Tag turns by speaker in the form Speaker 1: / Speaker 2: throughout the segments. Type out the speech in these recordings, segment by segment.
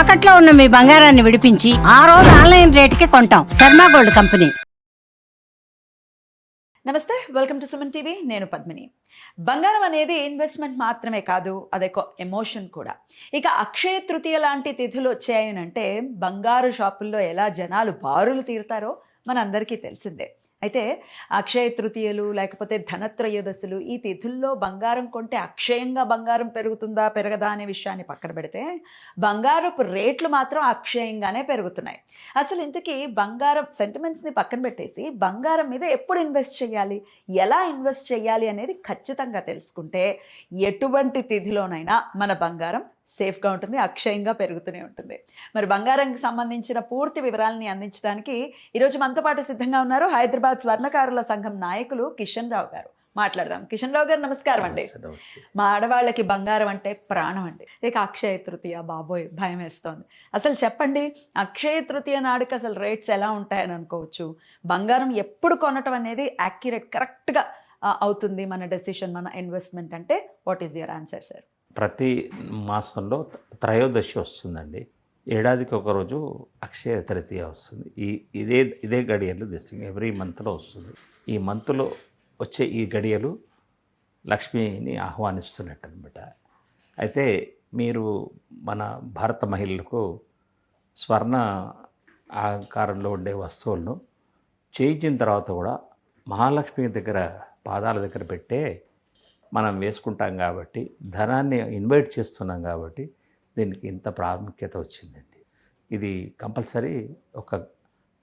Speaker 1: తాకట్లో ఉన్న మీ బంగారాన్ని విడిపించి ఆ రోజు ఆన్లైన్ రేటుకి కొంటాం. Sharma gold company.
Speaker 2: నమస్తే, వెల్కమ్ టు సుమన్ టీవీ. నేను పద్మిని. బంగారం అనేది ఇన్వెస్ట్మెంట్ మాత్రమే కాదు, అదొక ఎమోషన్ కూడా. ఇక అక్షయ తృతీయ లాంటి తిథులు వచ్చాయనంటే బంగారు షాపుల్లో ఎలా జనాలు బారులు తీరుతారో మనందరికీ తెలిసిందే. అయితే అక్షయ తృతీయలు లేకపోతే ధనత్రయోదశులు ఈ తిథుల్లో బంగారం కొంటే అక్షయంగా బంగారం పెరుగుతుందా పెరగదా అనే విషయాన్ని పక్కన పెడితే బంగారపు రేట్లు మాత్రం అక్షయంగానే పెరుగుతున్నాయి. అసలు ఇంతకీ బంగారం సెంటిమెంట్స్ని పక్కన పెట్టేసి బంగారం మీద ఎప్పుడు ఇన్వెస్ట్ చేయాలి, ఎలా ఇన్వెస్ట్ చేయాలి అనేది ఖచ్చితంగా తెలుసుకుంటే ఎటువంటి తిథిలోనైనా మన బంగారం సేఫ్గా ఉంటుంది, అక్షయంగా పెరుగుతూనే ఉంటుంది. మరి బంగారానికి సంబంధించిన పూర్తి వివరాలని అందించడానికి ఈరోజు మనతో పాటు సిద్ధంగా ఉన్నారు హైదరాబాద్ స్వర్ణకారుల సంఘం నాయకులు కిషన్ రావు గారు. మాట్లాడదాం. కిషన్ రావు గారు నమస్కారం అండి. మా ఆడవాళ్ళకి బంగారం అంటే ప్రాణం అండి. ఇక అక్షయ తృతీయ, బాబోయ్ భయం వేస్తోంది. అసలు చెప్పండి, అక్షయ తృతీయ నాడుకి అసలు రేట్స్ ఎలా ఉంటాయని అనుకోవచ్చు? బంగారం ఎప్పుడు కొనటం అనేది యాక్యురేట్ కరెక్ట్గా అవుతుంది మన డెసిషన్, మన ఇన్వెస్ట్మెంట్ అంటే? What is your answer sir?
Speaker 3: ప్రతి మాసంలో త్రయోదశి వస్తుందండి. ఏడాదికి ఒకరోజు అక్షయ తృతీయ వస్తుంది. ఇదే గడియలు ఎవ్రీ మంత్లో వస్తుంది. ఈ మంత్లో వచ్చే ఈ గడియలు లక్ష్మిని ఆహ్వానిస్తున్నట్టు అనమాట. అయితే మీరు మన భారత మహిళలకు స్వర్ణ ఆకారంలో ఉండే వస్తువులను చేయించిన తర్వాత కూడా మహాలక్ష్మి దగ్గర పాదాల దగ్గర పెట్టే మనం వేసుకుంటాం కాబట్టి, ధనాన్ని ఇన్వైట్ చేస్తున్నాం కాబట్టి దీనికి ఇంత ప్రాముఖ్యత వచ్చిందండి. ఇది కంపల్సరీ ఒక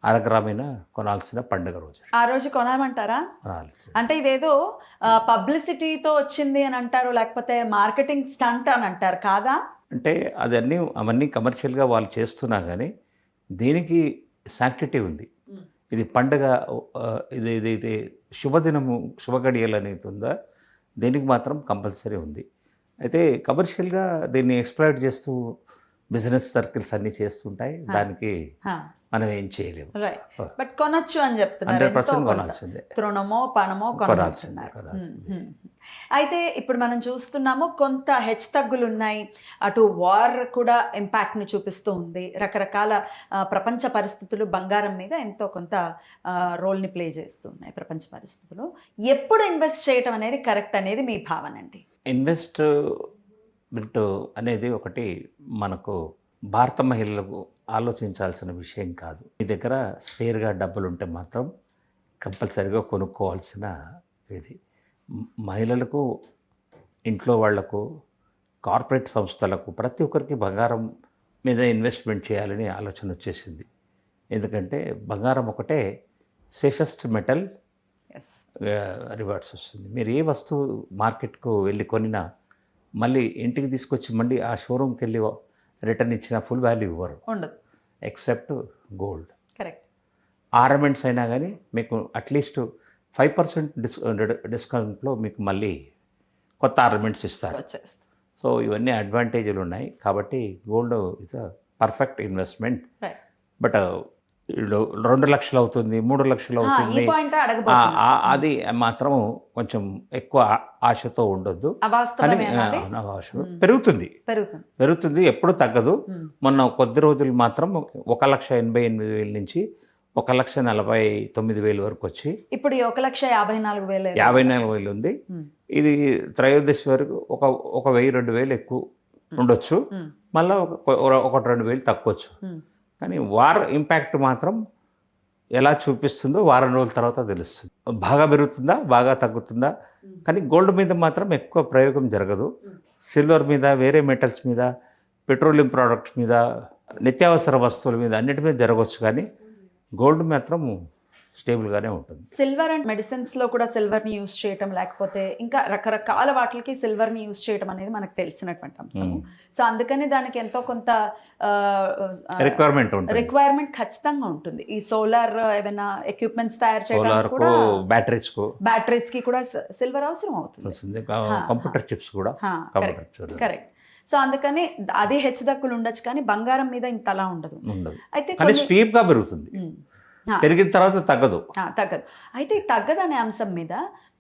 Speaker 3: అరగ్రామైన కొనాల్సిన పండుగ రోజు.
Speaker 2: ఆ రోజు కొనాలంటారా?
Speaker 3: కొనాల్సి
Speaker 2: అంటే ఇదేదో పబ్లిసిటీతో వచ్చింది అని అంటారు, లేకపోతే మార్కెటింగ్ స్టంట్ అని అంటారు కాదా?
Speaker 3: అంటే అవన్నీ కమర్షియల్గా వాళ్ళు చేస్తున్నా కానీ దీనికి శాంక్టిటీ ఉంది. ఇది పండుగ, ఇది శుభదినము, శుభగడియలు అనేది ఉందా, దీనికి మాత్రం కంపల్సరీ ఉంది. అయితే కమర్షియల్గా దీన్ని ఎక్స్ప్లాయిట్ చేస్తూ బిజినెస్ సర్కిల్స్ అన్నీ చేస్తుంటాయి. దానికి మనం ఏం చేయలేము.
Speaker 2: బట్ కొనొచ్చు అని చెప్తున్నారు.
Speaker 3: 100% కొనాల్సిందే.
Speaker 2: తృణమో పణమో కొనాల్సిందే. అయితే ఇప్పుడు మనం చూస్తున్నాము కొంత హెచ్చుతగ్గులు ఉన్నాయి. అటు వార్ కూడా ఇంపాక్ట్ని చూపిస్తూ ఉంది. రకరకాల ప్రపంచ పరిస్థితులు బంగారం మీద ఎంతో కొంత రోల్ని ప్లే చేస్తున్నాయి. ప్రపంచ పరిస్థితులు ఎప్పుడు ఇన్వెస్ట్ చేయటం అనేది కరెక్ట్ అనేది మీ భావన అండి?
Speaker 3: ఇన్వెస్ట్మెంట్ అనేది ఒకటి మనకు భారత మహిళలకు ఆలోచించాల్సిన విషయం కాదు. మీ దగ్గర స్పేర్గా డబ్బులు ఉంటే మాత్రం కంపల్సరీగా కొనుక్కోవాల్సిన ఇది. మహిళలకు, ఇంట్లో వాళ్లకు, కార్పొరేట్ సంస్థలకు, ప్రతి ఒక్కరికి బంగారం మీద ఇన్వెస్ట్మెంట్ చేయాలని ఆలోచన వచ్చేసింది. ఎందుకంటే బంగారం ఒకటే సేఫెస్ట్ మెటల్, రివార్డ్స్ వస్తుంది. మీరు ఏ వస్తువు మార్కెట్కు వెళ్ళి కొనినా మళ్ళీ ఇంటికి తీసుకొచ్చి మళ్ళీ ఆ షోరూమ్కి వెళ్ళి రిటర్న్ ఇచ్చిన ఫుల్ వాల్యూ ఇవ్వరు,
Speaker 2: ఉండదు,
Speaker 3: ఎక్సెప్ట్ గోల్డ్.
Speaker 2: కరెక్ట్.
Speaker 3: ఆర్నమెంట్స్ అయినా కానీ మీకు అట్లీస్ట్ 5% డిస్కౌంట్లో మీకు మళ్ళీ కొత్త ఆర్నమెంట్స్ ఇస్తారు. సో ఇవన్నీ అడ్వాంటేజ్లు ఉన్నాయి. కాబట్టి gold is a perfect investment. But 2 లక్షలు అవుతుంది, 3 లక్షలు అవుతుంది, అది మాత్రం కొంచెం ఎక్కువ ఆశతో ఉండొద్దు. పెరుగుతుంది, ఎప్పుడు తగ్గదు. మొన్న కొద్ది రోజులు మాత్రం 1,88,000 నుంచి 1,49,000 వరకు వచ్చి ఇప్పుడు
Speaker 2: 1,54,000
Speaker 3: ఉంది. ఇది త్రయోదశి వరకు ఒక 1,000-2,000 ఎక్కువ ఉండొచ్చు, మళ్ళీ 1-2,000 తక్కువచ్చు. కానీ వార్ ఇంపాక్ట్ మాత్రం ఎలా చూపిస్తుందో వారం రోజుల తర్వాత తెలుస్తుంది. బాగా పెరుగుతుందా, బాగా తగ్గుతుందా. కానీ గోల్డ్ మీద మాత్రం ఎక్కువ ప్రయోగం జరగదు. సిల్వర్ మీద, వేరే మెటల్స్ మీద, పెట్రోలియం ప్రోడక్ట్స్ మీద, నిత్యావసర వస్తువుల మీద అన్నిటి మీద జరగవచ్చు. కానీ గోల్డ్ మాత్రం స్టేబుల్గానే ఉంటుంది.
Speaker 2: సిల్వర్ అండ్ మెడిసిన్స్లో కూడా సిల్వర్ని యూజ్ చేయటం, లేకపోతే ఇంకా రకరకాల వాటికి సిల్వర్ని యూజ్ చేయటం అనేది మనకు తెలిసినటువంటి అంశం. సో అందుకని దానికి ఎంతో కొంత రిక్వైర్మెంట్ ఖచ్చితంగా ఉంటుంది. ఈ సోలార్ ఏమైనా ఎక్విప్మెంట్స్ తయారు చేయడానికి కూడా, బ్యాటరీస్కి కూడా సిల్వర్ అవసరం అవుతుంది.
Speaker 3: కంప్యూటర్ చిప్స్ కూడా.
Speaker 2: కరెక్ట్. సో అందుకని అది హెచ్చుదక్కులు ఉండొచ్చు, కానీ బంగారం మీద ఇంత అలా ఉండదు.
Speaker 3: అయితే స్టీప్గా పెరుగుతుంది, పెరిగిన తర్వాత తగ్గదు.
Speaker 2: అయితే తగ్గదనే అంశం మీద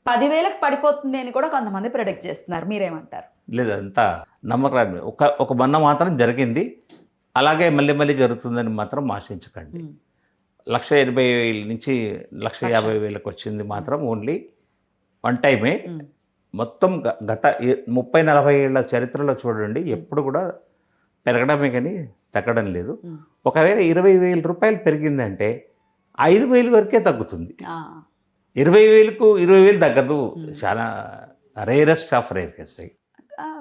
Speaker 2: 10,000కి పడిపోతుంది అని కూడా కొంతమంది ప్రెడిక్ట్ చేస్తున్నారు. మీరేమంటారు?
Speaker 3: లేదంతా నమ్మకం. ఒక మొన్న మాత్రం జరిగింది, అలాగే మళ్ళీ మళ్ళీ జరుగుతుందని మాత్రం ఆశించకండి. 1,80,000 నుంచి 1,50,000కి వచ్చింది మాత్రం ఓన్లీ వన్ టైమే. మొత్తం గత 30-40 ఏళ్ళ చరిత్రలో చూడండి, ఎప్పుడు కూడా పెరగడమే కానీ తగ్గడం లేదు. ఒకవేళ 20,000 రూపాయలు పెరిగిందంటే 5,000 వరకే తగ్గుతుంది. 20,000కు 20,000 తగ్గదు. చాలా రేరెస్ట్ ఆఫ్ రేర్ కేస్.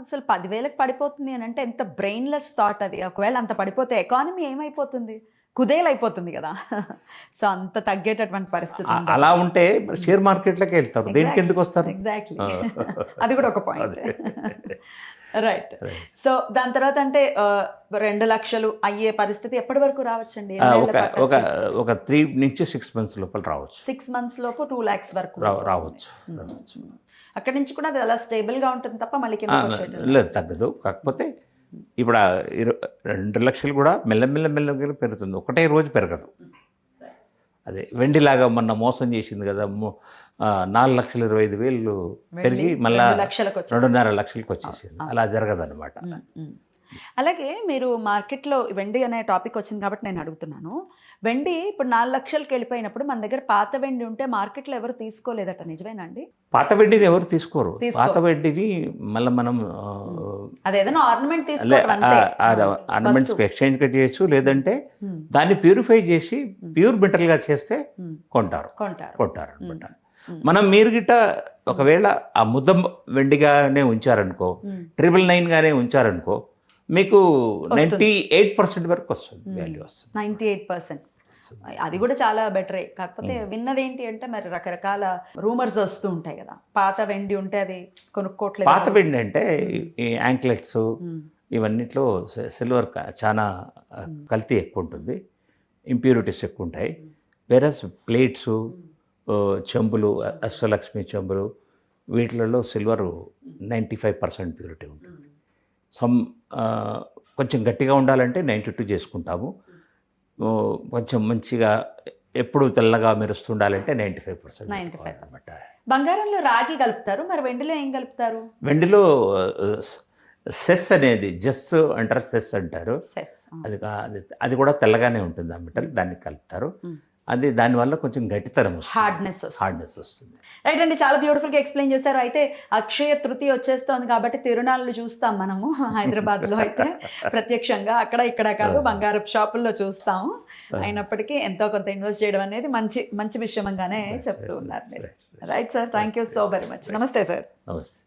Speaker 2: అసలు 10,000కి పడిపోతుంది అని అంటే ఎంత బ్రెయిన్లెస్ థాట్ అది. ఒకవేళ అంత పడిపోతే ఎకానమీ ఏమైపోతుంది, కుదేలైపోతుంది కదా. సో అంత తగ్గేటటువంటి పరిస్థితి
Speaker 3: అలా ఉంటే షేర్ మార్కెట్లోకి వెళ్తారు. దేనికి ఎందుకు వస్తారు?
Speaker 2: ఎగ్జాక్ట్లీ, అది కూడా ఒక పాయింట్. రైట్. సో దాని తర్వాత అంటే 2 లక్షలు అయ్యే పరిస్థితి ఎప్పటి వరకు రావచ్చండి?
Speaker 3: ఒక 3 నుంచి 6 మంత్స్ లోపల రావచ్చు.
Speaker 2: 6 మంత్స్ లోపు 2 lakhs వరకు
Speaker 3: రావచ్చు.
Speaker 2: అక్కడి నుంచి కూడా అది అలా స్టేబుల్గా ఉంటుంది తప్ప మళ్ళీ
Speaker 3: లేదు, తగ్గదు. కాకపోతే ఇప్పుడు 2 లక్షలు కూడా మెల్లమెల్లగా పెరుగుతుంది, ఒకటే రోజు పెరగదు. అదే వెండిలాగా మొన్న మోసం చేసింది కదా, 4,25,000 పెరిగి మళ్ళీ 2.5 లక్షలకు వచ్చేసింది. అలా జరగదు అనమాట.
Speaker 2: అలాగే మీరు మార్కెట్లో వెండి అనే టాపిక్ వచ్చింది కాబట్టి నేను అడుగుతున్నాను. వెండి ఇప్పుడు 4 లక్షలకి వెళ్ళిపోయినప్పుడు మన దగ్గర పాత వెండి ఉంటే మార్కెట్లో ఎవరు తీసుకోలేదట, నిజమేనండి?
Speaker 3: పాత వెండిని ఎవరు తీసుకోరు. పాత వెండిని మళ్ళీ మనం
Speaker 2: అదేదైనా ఆర్నమెంట్
Speaker 3: ఆర్నమెంట్స్ ఎక్స్చేంజ్గా చేయొచ్చు, లేదంటే దాన్ని ప్యూరిఫై చేసి ప్యూర్ మెటల్గా చేస్తే కొంటారు అనమాట. మనం మీరు గిట్ట ఒకవేళ ఆ ముద్ద వెండిగానే ఉంచారనుకో, 999 గానే ఉంచారనుకో, మీకు 98% వరకు వస్తుంది, వాల్యూ వస్తుంది.
Speaker 2: 98%. అది కూడా చాలా బెటరే. కాకపోతే విన్నది ఏంటి అంటే మరి రకరకాల రూమర్స్ వస్తూ ఉంటాయి కదా, పాత వెండి ఉంటే అది కొనుక్కోవట్లేదు.
Speaker 3: పాత వెండి అంటే ఈ యాంక్లెట్స్ ఇవన్నిట్లో సిల్వర్ చాలా కల్తీ ఎక్కువ ఉంటుంది, ఇంప్యూరిటీస్ ఎక్కువ ఉంటాయి. వేరస్ ప్లేట్స్, చెంబులు, అష్టలక్ష్మి చెంబులు, వీటిలలో సిల్వర్ 95% ప్యూరిటీ ఉంటుంది. కొంచెం గట్టిగా ఉండాలంటే 92 చేసుకుంటాము. కొంచెం మంచిగా ఎప్పుడు తెల్లగా మెరుస్తుండాలంటే 95%.
Speaker 2: అనమాట. బంగారంలో రాగి కలుపుతారు, మరి వెండిలో ఏం కలుపుతారు?
Speaker 3: వెండిలో సెస్ అనేది, జెస్ అంటారు, సెస్ అంటారు. అది కూడా తెల్లగానే ఉంటుంది ఆ మెటల్, దాన్ని కలుపుతారు. అది దానివల్ల కొంచెం గట్టితనం వస్తుంది, హార్డ్నెస్ వస్తుంది.
Speaker 2: రైట్ అండి, చాలా బ్యూటిఫుల్గా ఎక్స్ప్లెయిన్ చేశారు. అయితే అక్షయ తృతీయ వచ్చేస్తోంది కాబట్టి తిరునాళ్ళు చూస్తాం మనము హైదరాబాద్లో అయితే ప్రత్యక్షంగా, అక్కడ ఇక్కడ కాదు, బంగారపు షాపుల్లో చూస్తాము. అయినప్పటికీ ఎంతో కొంత ఇన్వెస్ట్ చేయడం అనేది మంచి విషయంగానే చెప్తూ ఉన్నారు మీరు. Right sir, thank you so very much. నమస్తే సార్.
Speaker 3: నమస్తే.